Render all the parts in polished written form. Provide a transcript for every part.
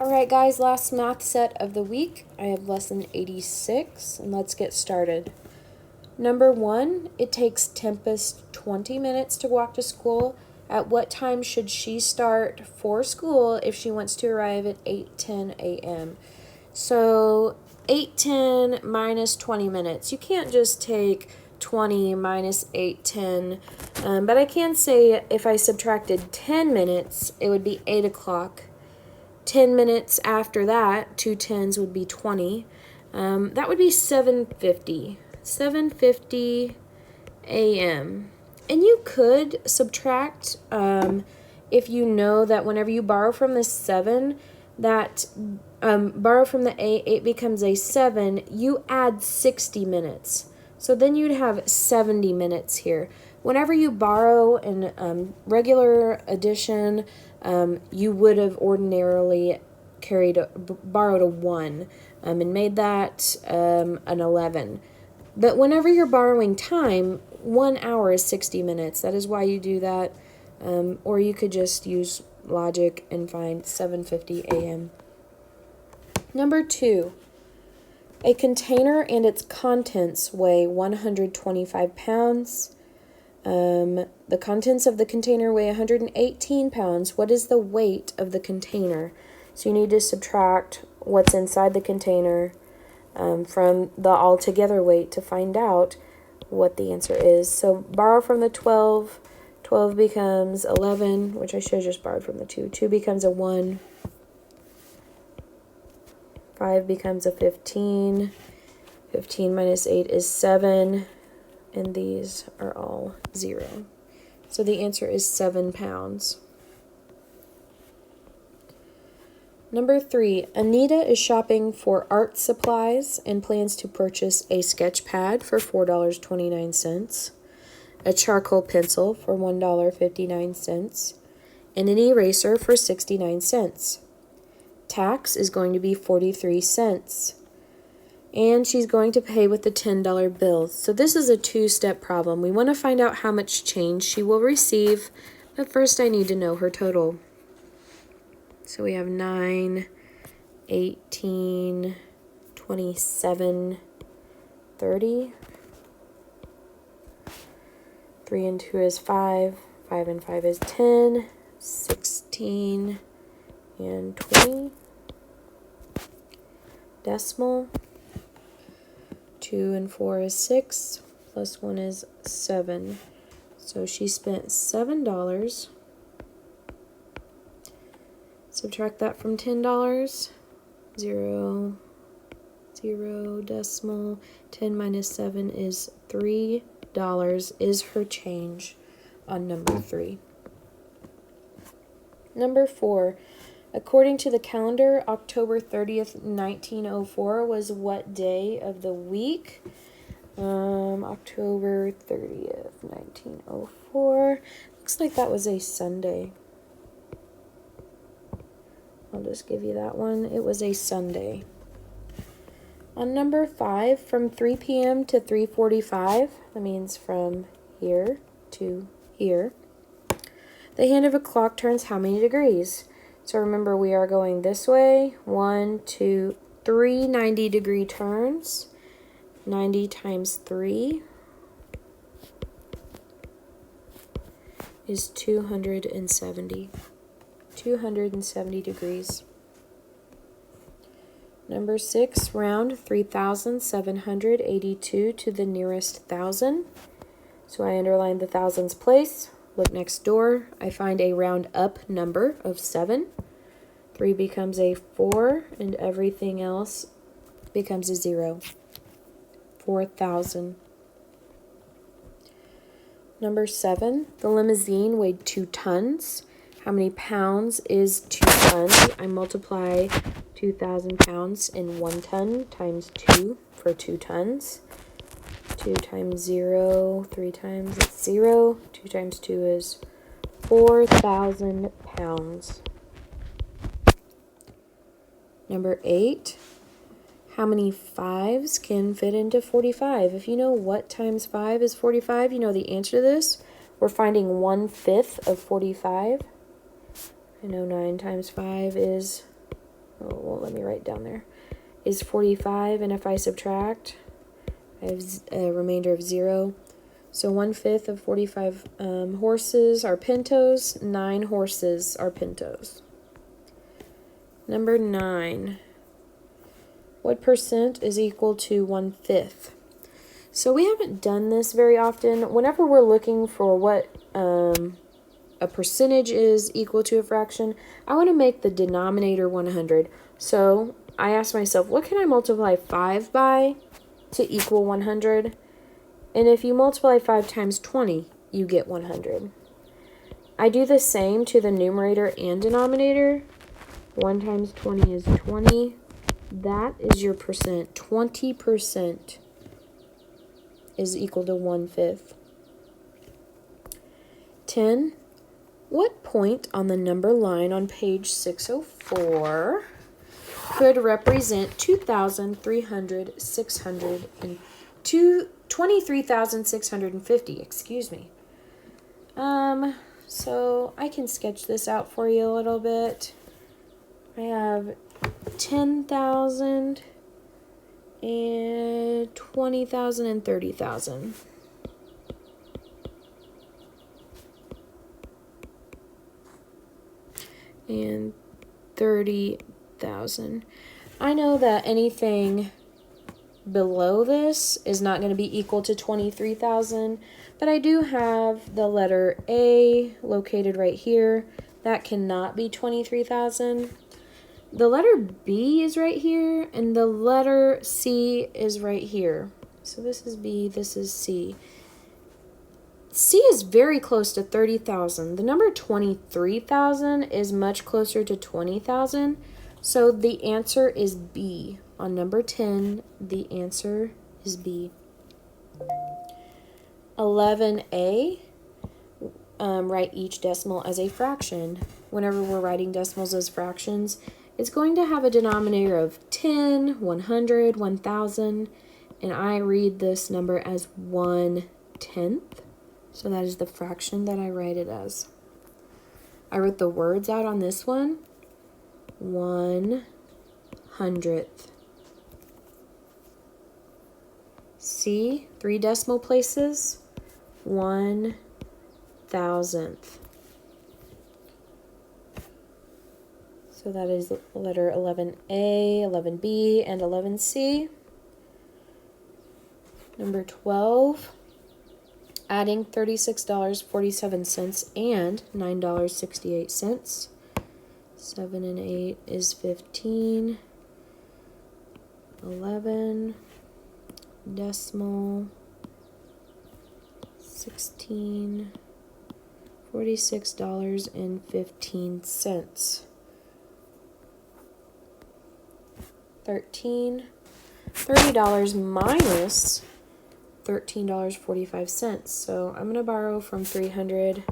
Alright guys, last math set of the week. I have lesson 86, and let's get started. Number 1, it takes Tempest 20 minutes to walk to school. At what time should she start for school if she wants to arrive at 8:10 a.m.? So 8:10 minus 20 minutes. You can't just take 20 minus 8:10, but I can say if I subtracted 10 minutes, it would be 8 o'clock. 10 minutes after that, 2 tens would be 20. That would be 7:50. 7:50 a.m. And you could subtract, if you know that whenever you borrow from the 7, that borrow from the 8 becomes a 7, you add 60 minutes. So then you'd have 70 minutes here. Whenever you borrow in regular addition, you would have ordinarily borrowed a 1 and made that an 11. But whenever you're borrowing time, 1 hour is 60 minutes. That is why you do that. Or you could just use logic and find 7:50 a.m. Number 2, a container and its contents weigh 125 pounds. The contents of the container weigh 118 pounds. What is the weight of the container? So you need to subtract what's inside the container from the altogether weight to find out what the answer is. So borrow from the 12. 12 becomes 11, which I should have just borrowed from the 2. 2 becomes a 1. 5 becomes a 15. 15 minus 8 is 7. And these are all 0. So the answer is 7 pounds. Number 3, Anita is shopping for art supplies and plans to purchase a sketch pad for $4.29, a charcoal pencil for $1.59, and an eraser for 69 cents. Tax is going to be 43 cents. And she's going to pay with the $10 bill. So this is a 2-step problem. We want to find out how much change she will receive, but first I need to know her total. So we have 9, 18, 27, 30. 3 and 2 is 5. 5 and 5 is 10. 16 and 20. Decimal. 2 and 4 is 6, plus 1 is 7. So she spent $7. Subtract that from $10. 0, 0, decimal. 10 minus 7 is $3 is her change on number 3. Number 4. According to the calendar, October 30th, 1904 was what day of the week? October 30th, 1904. Looks like that was a Sunday. I'll just give you that one. It was a Sunday. On number 5, from 3 p.m. to 3:45, that means from here to here, the hand of a clock turns how many degrees? So remember, we are going this way. 1, 2, 3 90-degree turns. 90 times 3 is 270. 270 degrees. Number 6, round 3,782 to the nearest thousand. So I underline the thousands place. Look next door. I find a round up number of 7. 3 becomes a 4, and everything else becomes a 0. 4,000. Number 7, the limousine weighed 2 tons. How many pounds is 2 tons? I multiply 2,000 pounds in 1 ton times 2 for 2 tons. 2 times 0, 3 times it's 0. 2 times 2 is 4,000 pounds. Number 8, how many 5s can fit into 45? If you know what times 5 is 45, you know the answer to this. We're finding 1/5 of 45. I know 9 times 5 is oh, well, let me write down there, is 45, and if I subtract, I have a remainder of 0. So 1/5 of 45 horses are pintos, 9 horses are pintos. Number 9. What percent is equal to 1/5? So we haven't done this very often. Whenever we're looking for what a percentage is equal to a fraction, I want to make the denominator 100. So I ask myself, what can I multiply 5 by to equal 100? And if you multiply 5 times 20, you get 100. I do the same to the numerator and denominator. 1 times 20 is 20. That is your percent. 20% is equal to 1/5. 10. What point on the number line on page 604 could represent 23,650, excuse me. So I can sketch this out for you a little bit. I have 10,000 and 20,000 and 30,000. And 30,000. I know that anything below this is not going to be equal to 23,000, but I do have the letter A located right here. That cannot be 23,000. The letter B is right here, and the letter C is right here. So this is B, this is C. C is very close to 30,000. The number 23,000 is much closer to 20,000. So the answer is B. On number 10, the answer is B. 11A, write each decimal as a fraction. Whenever we're writing decimals as fractions, it's going to have a denominator of 10, 100, 1,000, and I read this number as 1/10. So that is the fraction that I write it as. I wrote the words out on this one. 1/100th. C, 3 decimal places. 1,000th. So that is letter 11A, 11B, and 11C. Number 12. Adding $36.47 and $9.68. 7 and 8 is 15. 11. Decimal. 16. $46.15. 13. $30 minus $13.45. So I'm going to borrow from 300,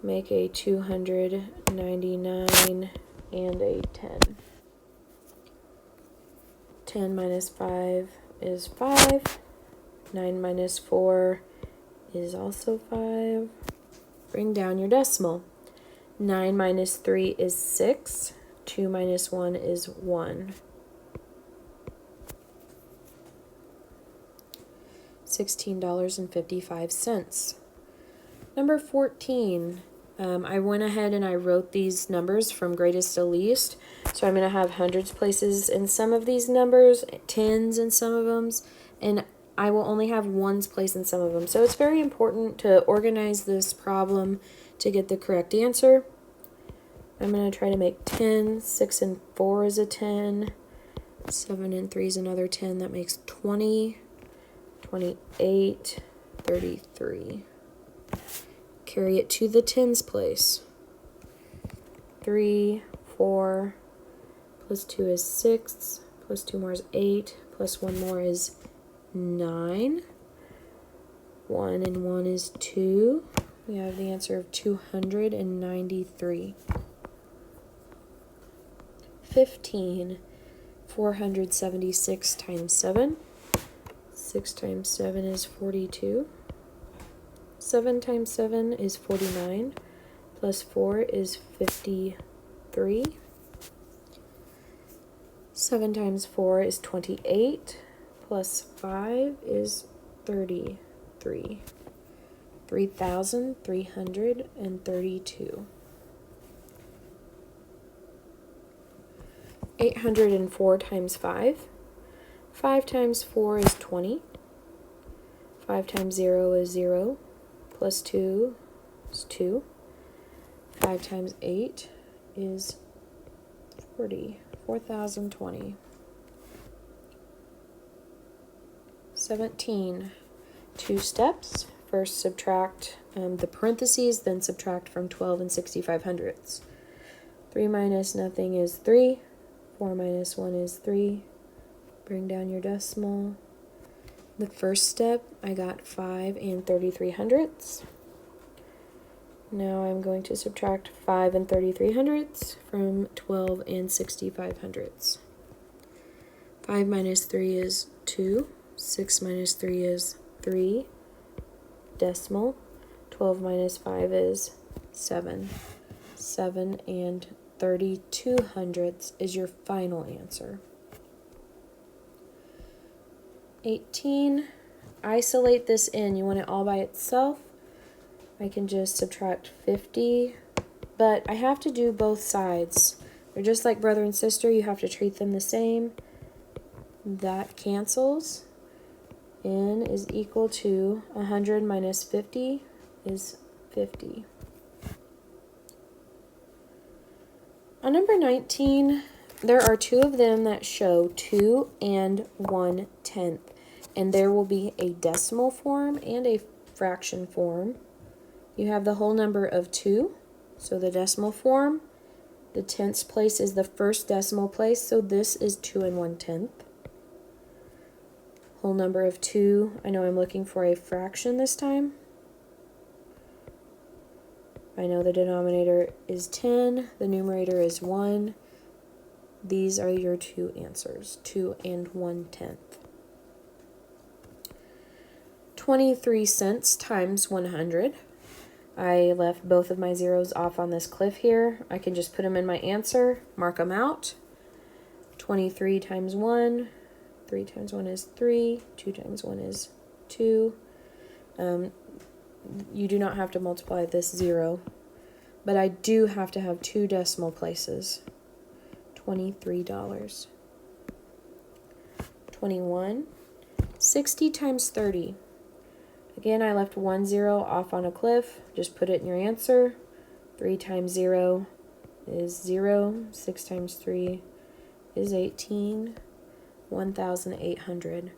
make a 299, and a 10. 10 minus 5 is 5. 9 minus 4 is also 5. Bring down your decimal. 9 minus 3 is 6. 2 minus 1 is 1. $16.55. Number 14. I went ahead and I wrote these numbers from greatest to least. So I'm going to have hundreds places in some of these numbers, tens in some of them, and I will only have ones place in some of them. So it's very important to organize this problem to get the correct answer. I'm going to try to make 10. 6 and 4 is a 10. 7 and 3 is another 10. That makes 20. 28, 33. Carry it to the tens place. 3, 4, plus 2 is 6, plus 2 more is 8, plus 1 more is 9. 1 and 1 is 2. We have the answer of 293. 15, 476 times 7. 6 times 7 is 42. 7 times 7 is 49. Plus 4 is 53. 7 times 4 is 28, plus 5 is 33. 3,332. 804 times 5. 5 times 4 is 20. 5 times 0 is 0. Plus 2 is 2. 5 times 8 is 40. 4,020. 17. 2 steps. First subtract the parentheses, then subtract from 12 and 6500ths. 3 minus nothing is 3. 4 minus 1 is 3. Bring down your decimal. The first step, I got 5 and 3300ths. Now I'm going to subtract 5 and 3300ths from 12 and 6500ths. 5 minus 3 is 2. 6 minus 3 is 3. Decimal. 12 minus 5 is 7. 7 and 32 hundredths is your final answer. 18. Isolate this in. You want it all by itself? I can just subtract 50, but I have to do both sides. They're just like brother and sister. You have to treat them the same. That cancels. N is equal to 100 minus 50 is 50. On number 19, there are two of them that show 2 and 1/10, and there will be a decimal form and a fraction form. You have the whole number of 2, so the decimal form, the tenths place is the first decimal place, so this is 2 and 1/10. Whole number of 2, I know I'm looking for a fraction this time. I know the denominator is 10, the numerator is 1. These are your two answers, 2 and 1/10. 23 cents times 100. I left both of my zeros off on this cliff here. I can just put them in my answer, mark them out. 23 times 1. 3 times 1 is 3. 2 times 1 is 2. You do not have to multiply this 0, but I do have to have 2 decimal places. $23. 21. 60 times 30. Again, I left 1 0 off on a cliff. Just put it in your answer. 3 times 0 is 0. 6 times 3 is 18. 1,800.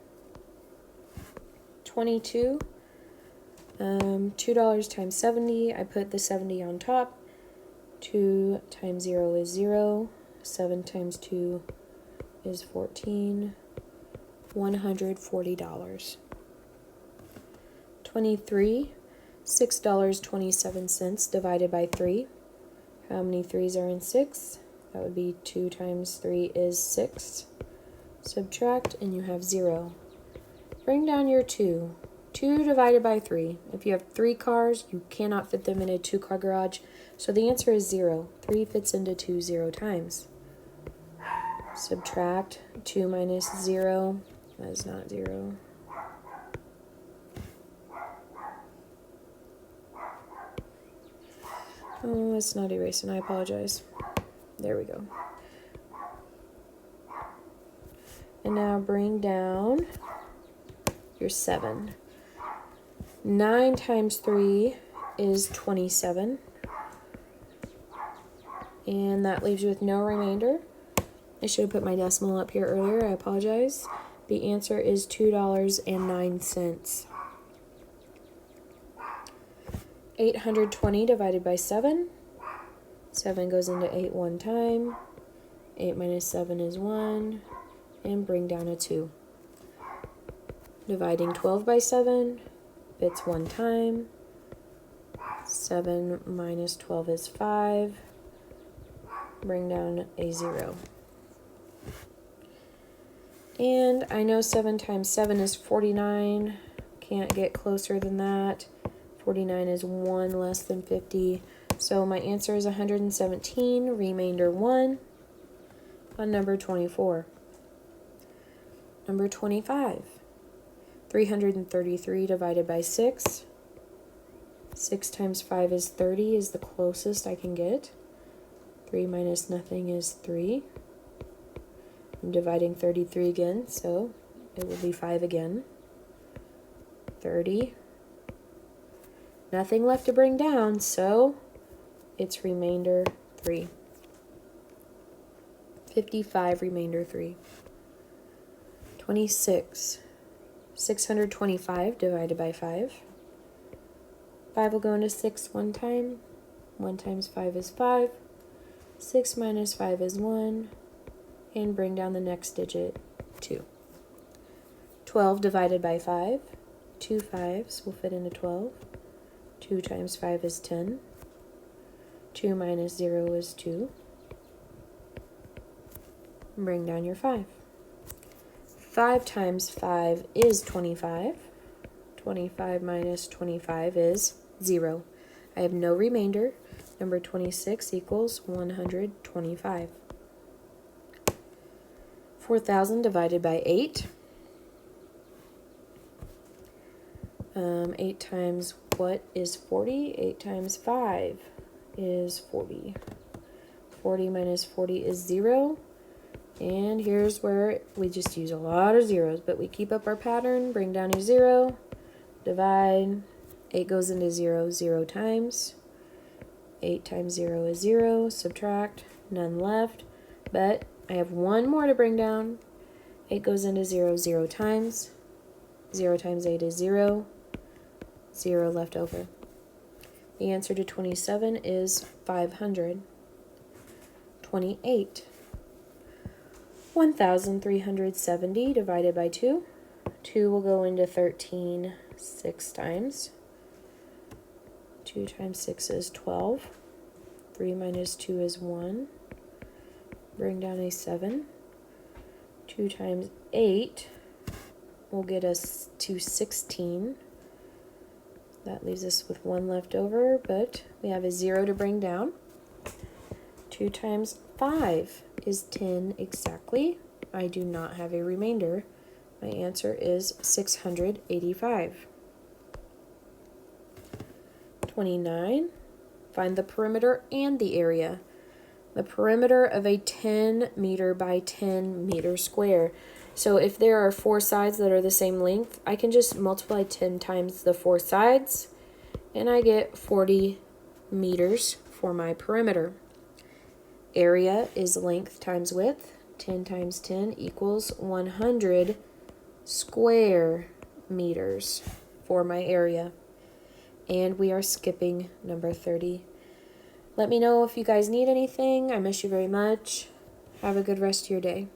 22. $2 times 70. I put the 70 on top. 2 times 0 is 0. 7 times 2 is 14. $140. 23. $6.27 divided by 3. How many 3's are in 6? That would be 2 times 3 is 6. Subtract and you have 0. Bring down your 2. 2 divided by 3. If you have 3 cars, you cannot fit them in a 2-car garage. So the answer is 0. 3 fits into 2 0 times. Subtract 2 minus 0. That is not 0. Oh, it's not erasing. I apologize. There we go. And now bring down your 7. 9 times 3 is 27. And that leaves you with no remainder. I should have put my decimal up here earlier. I apologize. The answer is $2.09. 820 divided by 7. 7 goes into 8 one time. 8 minus 7 is 1. And bring down a 2. Dividing 12 by 7 fits one time. 7 minus 12 is 5. Bring down a 0. And I know 7 times 7 is 49. Can't get closer than that. 49 is 1 less than 50. So my answer is 117, remainder 1. on number 24. Number 25. 333 divided by 6. 6 times 5 is 30 is the closest I can get. 3 minus nothing is 3. I'm dividing 33 again, so it will be 5 again. 30. Nothing left to bring down, so it's remainder 3. 55, remainder 3. 26. 625 divided by 5. 5 will go into 6 one time. 1 times 5 is 5. 6 minus 5 is 1. And bring down the next digit, 2. 12 divided by 5. 2 5s will fit into 12. 2 times 5 is 10. 2 minus 0 is 2. Bring down your 5. 5 times 5 is 25. 25 minus 25 is 0. I have no remainder. Number 26 equals 125. 4,000 divided by 8. 8 times what is 40? 8 times 5 is 40. 40 minus 40 is 0. And here's where we just use a lot of zeros, but we keep up our pattern. Bring down your 0. Divide. 8 goes into 0 0 times. 8 times 0 is 0. Subtract. None left. But I have one more to bring down. 8 goes into 0 0 times. 0 times 8 is 0. 0 left over. The answer to 27 is 500. 28. 1,370 divided by 2. 2 will go into 13 6 times. 2 times 6 is 12. 3 minus 2 is 1. Bring down a 7. 2 times 8 will get us to 16. That leaves us with 1 left over, but we have a 0 to bring down. 2 times 5 is 10 exactly. I do not have a remainder. My answer is 685. 29. Find the perimeter and the area. The perimeter of a 10 meter by 10 meter square. So if there are 4 sides that are the same length, I can just multiply 10 times the 4 sides, and I get 40 meters for my perimeter. Area is length times width. 10 times 10 equals 100 square meters for my area. And we are skipping number 30. Let me know if you guys need anything. I miss you very much. Have a good rest of your day.